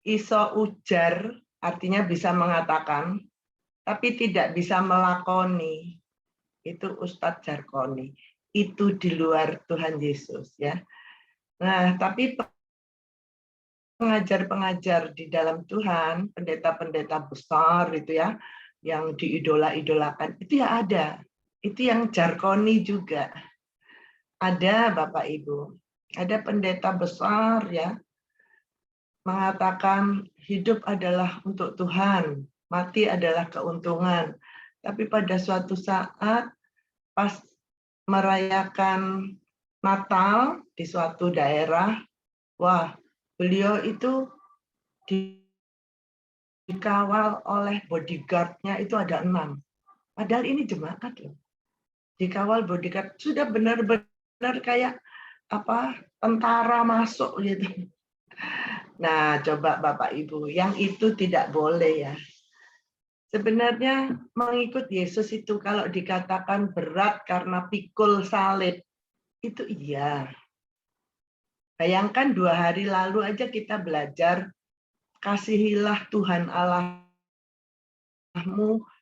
Iso ujar artinya bisa mengatakan, tapi tidak bisa melakoni. Itu Ustadz Jarkoni. Itu di luar Tuhan Yesus ya. Nah, tapi pengajar-pengajar di dalam Tuhan, pendeta-pendeta besar itu ya, yang diidola-idolakan, itu ya ada. Itu yang Jarkoni juga. Ada Bapak Ibu. Ada pendeta besar ya, mengatakan hidup adalah untuk Tuhan, mati adalah keuntungan. Tapi pada suatu saat pas merayakan Natal di suatu daerah, wah, beliau itu dikawal oleh bodyguard-nya itu ada 6. Padahal ini jemaat loh. Dikawal bodyguard sudah benar-benar kayak apa tentara masuk gitu. Nah, coba Bapak Ibu, yang itu tidak boleh ya. Sebenarnya mengikut Yesus itu kalau dikatakan berat karena pikul salib, itu iya. Bayangkan 2 hari lalu aja kita belajar, kasihilah Tuhan Allahmu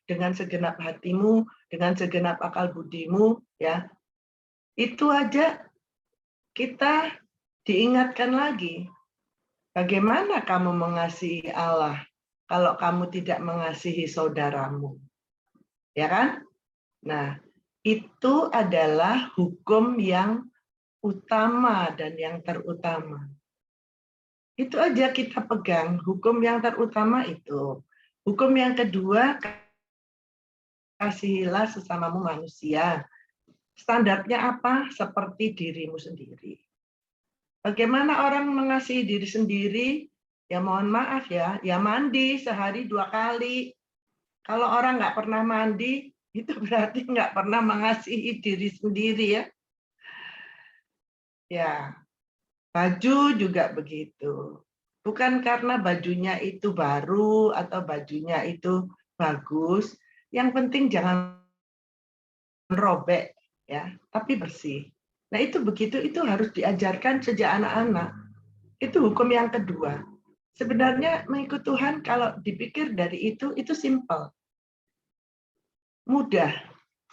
dengan segenap hatimu, dengan segenap akal budimu, ya. Itu aja kita diingatkan lagi. Bagaimana kamu mengasihi Allah kalau kamu tidak mengasihi saudaramu? Ya kan? Nah, itu adalah hukum yang utama dan yang terutama. Itu aja kita pegang, hukum yang terutama itu. Hukum yang kedua, kasihilah sesamamu manusia. Standarnya apa? Seperti dirimu sendiri. Bagaimana orang mengasihi diri sendiri? Ya mohon maaf ya mandi sehari 2 kali. Kalau orang nggak pernah mandi, itu berarti nggak pernah mengasihi diri sendiri ya. Ya, baju juga begitu. Bukan karena bajunya itu baru atau bajunya itu bagus, yang penting jangan robek ya, tapi bersih. Nah, itu begitu itu harus diajarkan sejak anak-anak. Itu hukum yang kedua. Sebenarnya mengikut Tuhan kalau dipikir dari itu simple. Mudah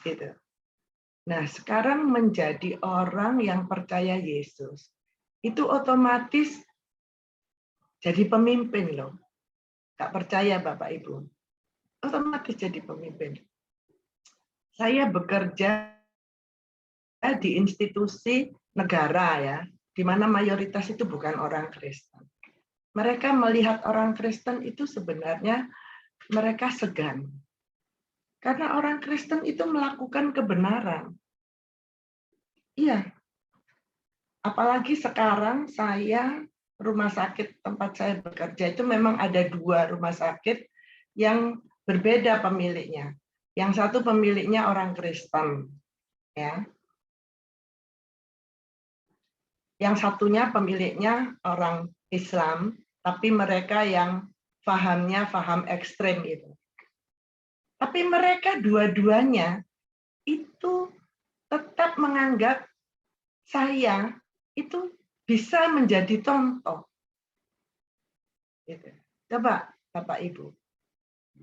gitu. Nah, sekarang menjadi orang yang percaya Yesus. Itu otomatis jadi pemimpin loh. Gak percaya Bapak Ibu. Otomatis jadi pemimpin. Saya bekerja di institusi negara ya, di mana mayoritas itu bukan orang Kristen. Mereka melihat orang Kristen itu sebenarnya mereka segan. Karena orang Kristen itu melakukan kebenaran. Iya. Apalagi sekarang saya rumah sakit tempat saya bekerja itu memang ada 2 rumah sakit yang berbeda pemiliknya. Yang satu pemiliknya orang Kristen, ya. Yang satunya pemiliknya orang Islam, tapi mereka yang fahamnya faham ekstrem itu. Tapi mereka dua-duanya itu tetap menganggap saya itu bisa menjadi contoh. Coba Bapak Ibu,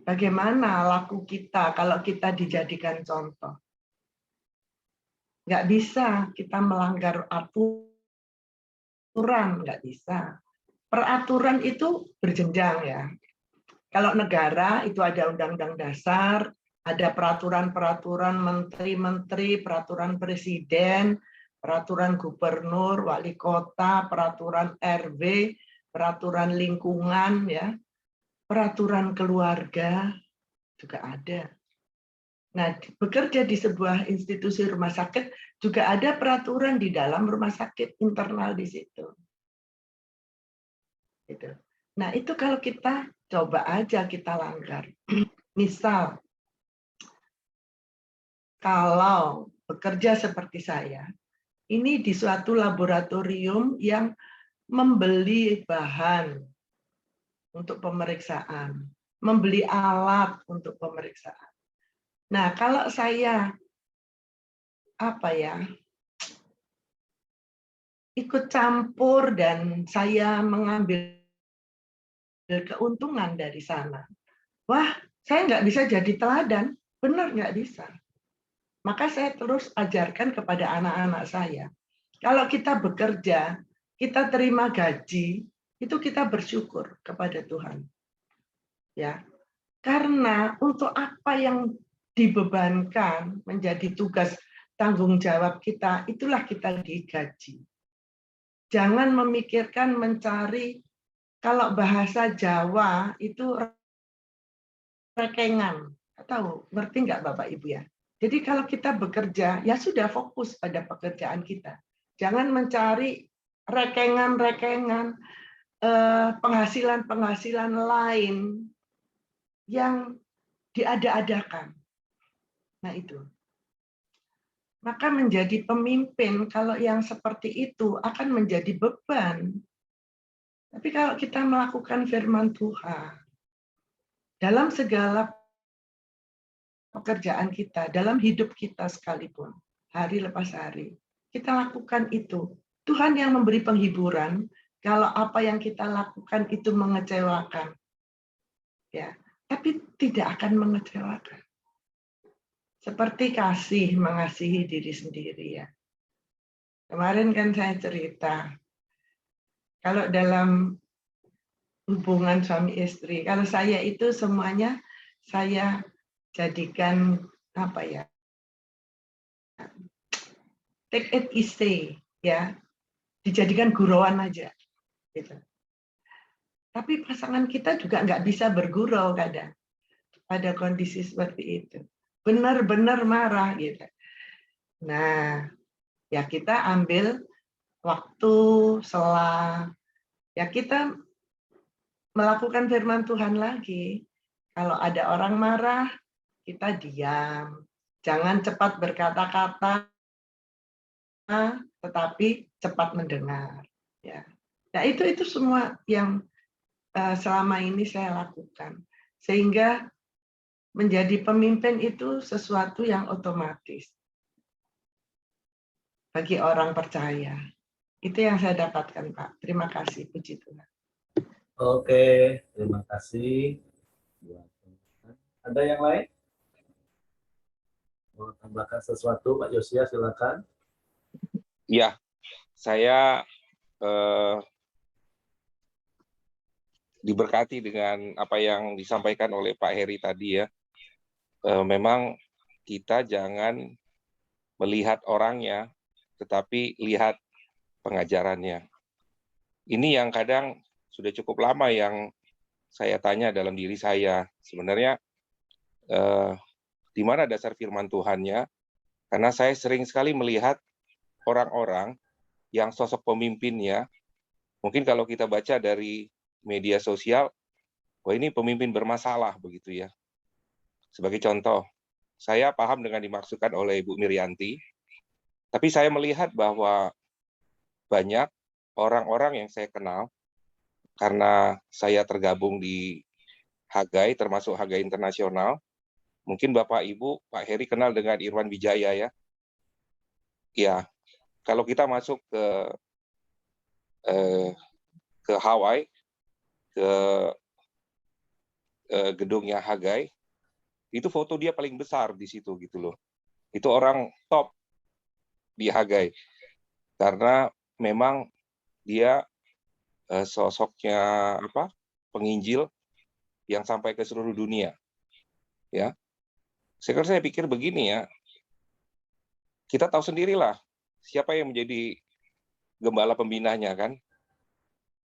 bagaimana laku kita kalau kita dijadikan contoh? Nggak bisa kita melanggar aturan, nggak bisa. Peraturan itu berjenjang ya. Kalau negara itu ada undang-undang dasar, ada peraturan-peraturan menteri-menteri, peraturan presiden, peraturan gubernur, wali kota, peraturan RW, peraturan lingkungan, ya, peraturan keluarga juga ada. Nah, bekerja di sebuah institusi rumah sakit juga ada peraturan di dalam rumah sakit internal di situ. Gitu. Nah, itu kalau kita coba aja kita langgar. Misal, kalau bekerja seperti saya, ini di suatu laboratorium yang membeli bahan untuk pemeriksaan, membeli alat untuk pemeriksaan. Nah, kalau saya ikut campur dan saya mengambil keuntungan dari sana, wah, saya nggak bisa jadi teladan, benar nggak bisa. Maka saya terus ajarkan kepada anak-anak saya, kalau kita bekerja, kita terima gaji, itu kita bersyukur kepada Tuhan. Ya, karena untuk apa yang dibebankan menjadi tugas tanggung jawab kita, itulah kita digaji. Jangan memikirkan mencari, kalau bahasa Jawa itu rekengan. Tahu, ngerti nggak Bapak Ibu ya? Jadi kalau kita bekerja, ya sudah fokus pada pekerjaan kita. Jangan mencari rekengan-rekengan, penghasilan-penghasilan lain yang diada-adakan. Nah itu. Maka menjadi pemimpin kalau yang seperti itu akan menjadi beban. Tapi kalau kita melakukan firman Tuhan, dalam segala pekerjaan kita, dalam hidup kita sekalipun, hari lepas hari, kita lakukan itu. Tuhan yang memberi penghiburan kalau apa yang kita lakukan itu mengecewakan. Ya, tapi tidak akan mengecewakan. Seperti kasih mengasihi diri sendiri ya. Kemarin kan saya cerita, kalau dalam hubungan suami istri, kalau saya itu semuanya saya jadikan take it easy ya, dijadikan gurauan aja gitu. Tapi pasangan kita juga nggak bisa bergurau kadang pada kondisi seperti itu, benar-benar marah gitu. Nah, ya kita ambil waktu selang, ya kita melakukan firman Tuhan lagi. Kalau ada orang marah, kita diam. Jangan cepat berkata-kata, tetapi cepat mendengar. Ya. Nah, itu semua yang selama ini saya lakukan. Sehingga menjadi pemimpin itu sesuatu yang otomatis bagi orang percaya. Itu yang saya dapatkan, Pak. Terima kasih, puji Tuhan. Oke, terima kasih. Ada yang lain? Mau tambahkan sesuatu, Pak Yosia, silakan. Ya, saya diberkati dengan apa yang disampaikan oleh Pak Heri tadi ya. Memang kita jangan melihat orangnya, tetapi lihat pengajarannya. Ini yang kadang sudah cukup lama yang saya tanya dalam diri saya. Sebenarnya di mana dasar firman Tuhannya? Karena saya sering sekali melihat orang-orang yang sosok pemimpinnya, mungkin kalau kita baca dari media sosial, wah ini pemimpin bermasalah begitu ya. Sebagai contoh, saya paham dengan dimaksudkan oleh Ibu Mirianti, tapi saya melihat bahwa banyak orang-orang yang saya kenal, karena saya tergabung di Hagai, termasuk Hagai Internasional, mungkin Bapak Ibu, Pak Heri kenal dengan Irwan Wijaya ya. Ya, kalau kita masuk ke Hawaii, ke gedungnya Hagai, itu foto dia paling besar di situ gitu loh. Itu orang top di Hagai. Karena memang dia sosoknya penginjil yang sampai ke seluruh dunia. Ya. Sekarang saya pikir begini ya. Kita tahu sendirilah siapa yang menjadi gembala pembinanya kan.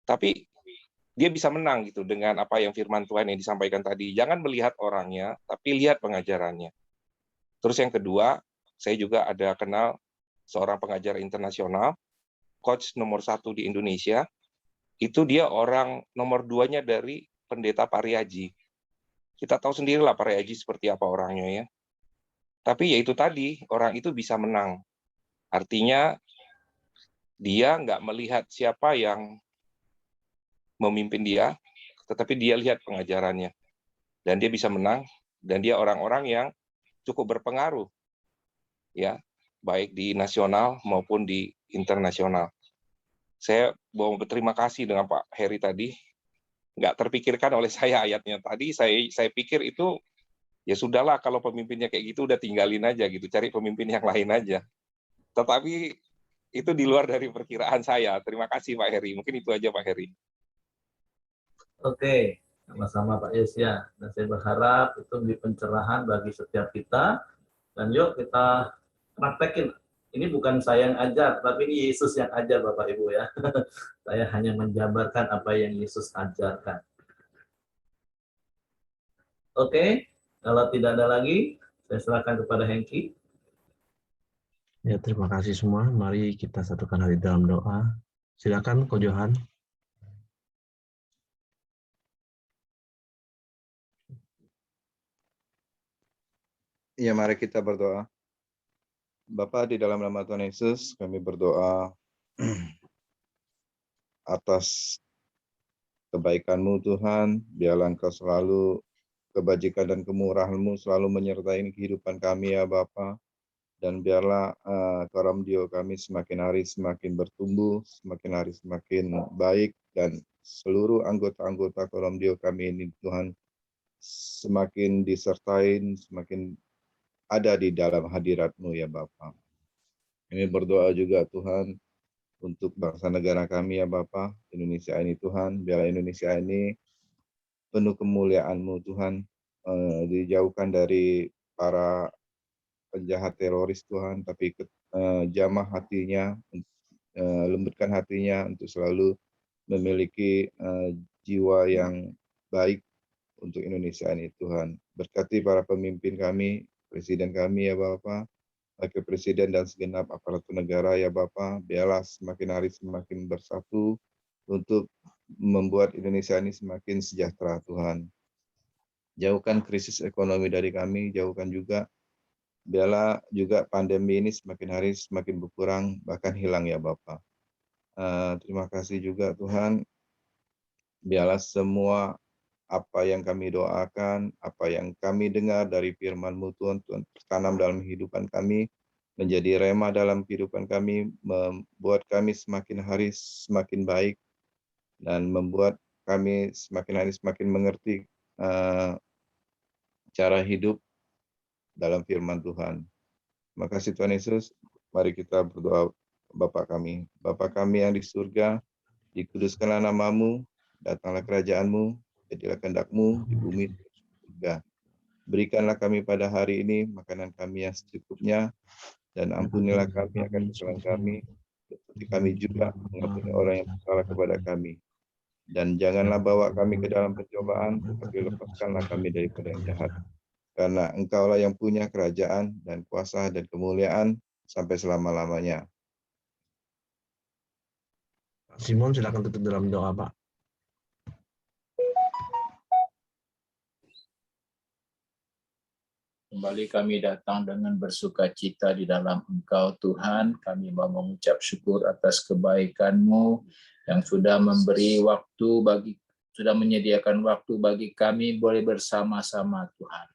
Tapi dia bisa menang gitu dengan apa yang firman Tuhan yang disampaikan tadi. Jangan melihat orangnya, tapi lihat pengajarannya. Terus yang kedua, saya juga ada kenal seorang pengajar internasional, coach nomor 1 di Indonesia. Itu dia orang nomor 2-nya dari pendeta Pariaji. Kita tahu sendirilah Pariaji seperti apa orangnya ya. Tapi ya itu tadi, orang itu bisa menang. Artinya dia nggak melihat siapa yang memimpin dia, tetapi dia lihat pengajarannya. Dan dia bisa menang, dan dia orang-orang yang cukup berpengaruh, ya, baik di nasional maupun di internasional. Saya mau berterima kasih dengan Pak Heri tadi. Nggak terpikirkan oleh saya ayatnya tadi. Saya pikir itu ya sudahlah, kalau pemimpinnya kayak gitu udah tinggalin aja gitu, cari pemimpin yang lain aja. Tetapi itu di luar dari perkiraan saya. Terima kasih Pak Heri. Mungkin itu aja Pak Heri. Oke, sama-sama Pak Yesya. Dan saya berharap itu menjadi pencerahan bagi setiap kita. Dan yuk kita praktekin. Ini bukan saya yang ajar, tapi ini Yesus yang ajar Bapak Ibu ya. Saya hanya menjabarkan apa yang Yesus ajarkan. Oke, kalau tidak ada lagi, saya serahkan kepada Hengki. Ya, terima kasih semua. Mari kita satukan hati dalam doa. Silakan Ko Johan. Ya, mari kita berdoa. Bapa, di dalam nama Tuhan Yesus, kami berdoa atas kebaikan-Mu Tuhan. Biarlah Engkau selalu, kebajikan dan kemurahan-Mu selalu menyertai kehidupan kami ya Bapa. Dan biarlah Koramdio kami semakin hari semakin bertumbuh, semakin hari semakin baik, dan seluruh anggota-anggota Koramdio kami ini Tuhan semakin disertai, semakin ada di dalam hadirat-Mu ya Bapa. Kami berdoa juga Tuhan untuk bangsa negara kami ya Bapa, Indonesia ini Tuhan. Biarlah Indonesia ini penuh kemuliaan-Mu Tuhan, dijauhkan dari para penjahat teroris Tuhan, tapi jamah hatinya, lembutkan hatinya untuk selalu memiliki jiwa yang baik untuk Indonesia ini Tuhan. Berkati para pemimpin kami, Presiden kami ya Bapa, Wakil Presiden dan segenap aparatur negara ya Bapa, biarlah semakin hari semakin bersatu untuk membuat Indonesia ini semakin sejahtera Tuhan. Jauhkan krisis ekonomi dari kami, jauhkan juga, biarlah juga pandemi ini semakin hari semakin berkurang, bahkan hilang ya Bapa. Terima kasih juga Tuhan, biarlah semua apa yang kami doakan, apa yang kami dengar dari firman-Mu Tuhan, Tuhan tertanam dalam kehidupan kami, menjadi rema dalam kehidupan kami, membuat kami semakin hari semakin baik, dan membuat kami semakin hari semakin mengerti cara hidup dalam firman Tuhan. Terima kasih Tuhan Yesus. Mari kita berdoa. Bapa kami yang di surga, dikuduskanlah nama-Mu, datanglah kerajaan-Mu, jadilah kehendak-Mu di bumi dan di surga. Berikanlah kami pada hari ini makanan kami yang secukupnya, dan ampunilah kami akan kesalahan kami, seperti kami juga mengampuni orang yang bersalah kepada kami. Dan janganlah bawa kami ke dalam pencobaan, tetapi lepaskanlah kami daripada yang jahat. Karena Engkaulah yang punya kerajaan dan kuasa dan kemuliaan sampai selama-lamanya. Simon, silakan tutup dalam doa, Pak. Kembali kami datang dengan bersuka cita di dalam Engkau, Tuhan. Kami mau mengucap syukur atas kebaikan-Mu yang sudah memberi waktu sudah menyediakan waktu bagi kami boleh bersama-sama, Tuhan.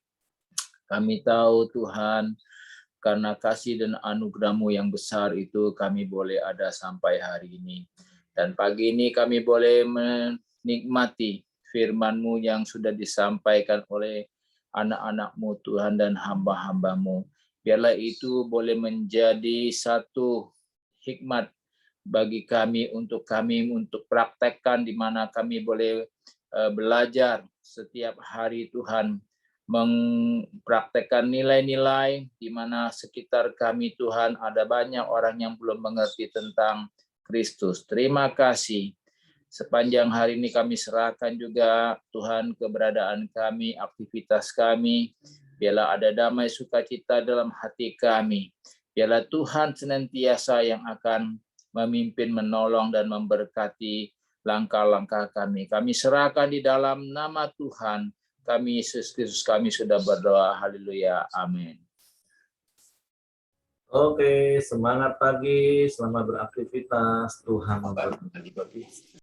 Kami tahu, Tuhan, karena kasih dan anugerah-Mu yang besar itu kami boleh ada sampai hari ini. Dan pagi ini kami boleh menikmati firman-Mu yang sudah disampaikan oleh anak-anak-Mu Tuhan dan hamba-hamba-Mu. Biarlah itu boleh menjadi satu hikmat bagi kami untuk praktekkan, di mana kami boleh belajar setiap hari Tuhan, mempraktekkan nilai-nilai di mana sekitar kami Tuhan ada banyak orang yang belum mengerti tentang Kristus. Terima kasih. Sepanjang hari ini kami serahkan juga Tuhan keberadaan kami, aktivitas kami. Biarlah ada damai sukacita dalam hati kami. Biarlah Tuhan senantiasa yang akan memimpin, menolong, dan memberkati langkah-langkah kami. Kami serahkan di dalam nama Tuhan. Kami Yesus Kristus kami sudah berdoa. Haleluya. Amin. Oke, semangat pagi, selamat beraktivitas. Tuhan memberkati.